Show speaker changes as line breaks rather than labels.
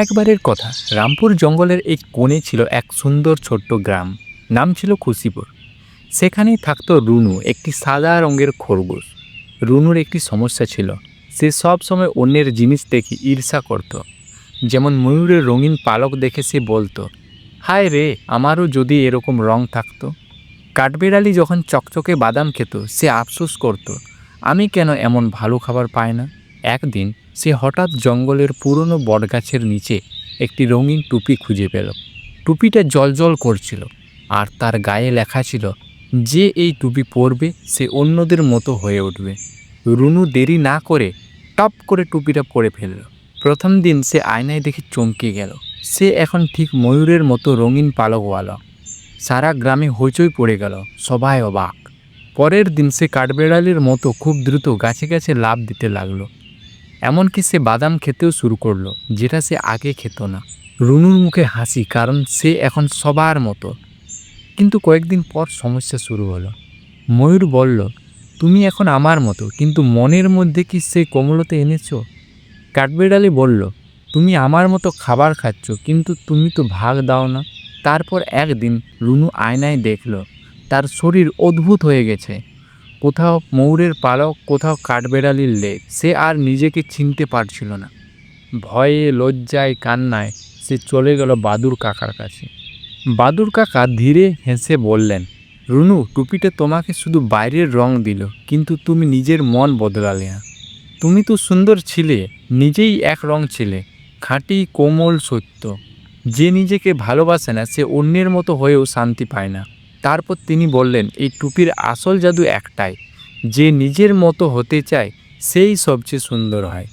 একবারের কথা, রামপুর জঙ্গলের এক কোণে ছিল এক সুন্দর ছোট্ট গ্রাম। নাম ছিল খুশিপুর। সেখানেই থাকতো রুনু, একটি সাদা রঙের খরগোশ। রুনুর একটি সমস্যা ছিল, সে সব সময় অন্যের জিনিস দেখে ঈর্ষা করত। যেমন ময়ূরের রঙিন পালক দেখে সে বলতো, হায় রে, আমারও যদি এরকম রং থাকতো। কাঠবিড়ালি যখন চকচকে বাদাম খেত, সে আফসোস করত, আমি কেন এমন ভালো খাবার পাই না। একদিন সে হঠাৎ জঙ্গলের পুরনো বটগাছের নিচে একটি রঙিন টুপি খুঁজে পেল। টুপিটা জ্বলজ্বল করছিল, আর তার গায়ে লেখা ছিল, যে এই টুপি পরবে সে অন্যদের মতো হয়ে উঠবে। রুনু দেরি না করে টপ করে টুপিটা পরে ফেলল। প্রথম দিন সে আয়নায় দেখে চমকে গেল, সে এখন ঠিক ময়ূরের মতো রঙিন পালকওয়ালা। সারা গ্রামে হইচই পড়ে গেল, সবাই অবাক। পরের দিন সে কাঠবেড়ালির মতো খুব দ্রুত গাছে গাছে লাফ দিতে লাগলো। এমনকি সে বাদাম খেতেও শুরু করলো, যেটা সে আগে খেত না। রুনুর মুখে হাসি, কারণ সে এখন সবার মতো। কিন্তু কয়েকদিন পর সমস্যা শুরু হলো। ময়ূর বলল, তুমি এখন আমার মতো, কিন্তু মনের মধ্যে কি সেই কোমলতা এনেছো? কাঠবেড়ালি বলল, তুমি আমার মতো খাবার খাচ্ছ, কিন্তু তুমি তো ভাগ দাও না। তারপর একদিন রুনু আয়নায় দেখল, তার শরীর অদ্ভুত হয়ে গেছে। কোথাও ময়ূরের পালক, কোথাও কাঠবেড়ালির লেজ। সে আর নিজেকে চিনতে পারছিল না। ভয়ে, লজ্জায়, কান্নায় সে চলে গেল বাদুর কাকার কাছে। বাদুর কাকা ধীরে হেসে বললেন, রুনু, টুপিটা তোমাকে শুধু বাইরের রং দিল, কিন্তু তুমি নিজের মন বদলালে না। তুমি তো সুন্দর ছিলে, নিজেই এক রং ছিলে, খাঁটি, কোমল, সত্য। যে নিজেকে ভালোবাসে না, সে অন্যের মতো হয়েও শান্তি পায় না। তারপর তিনি বললেন, এই টুপির আসল জাদু একটাই, যে নিজের মতো হতে চায় সেই সবচেয়ে সুন্দর হয়।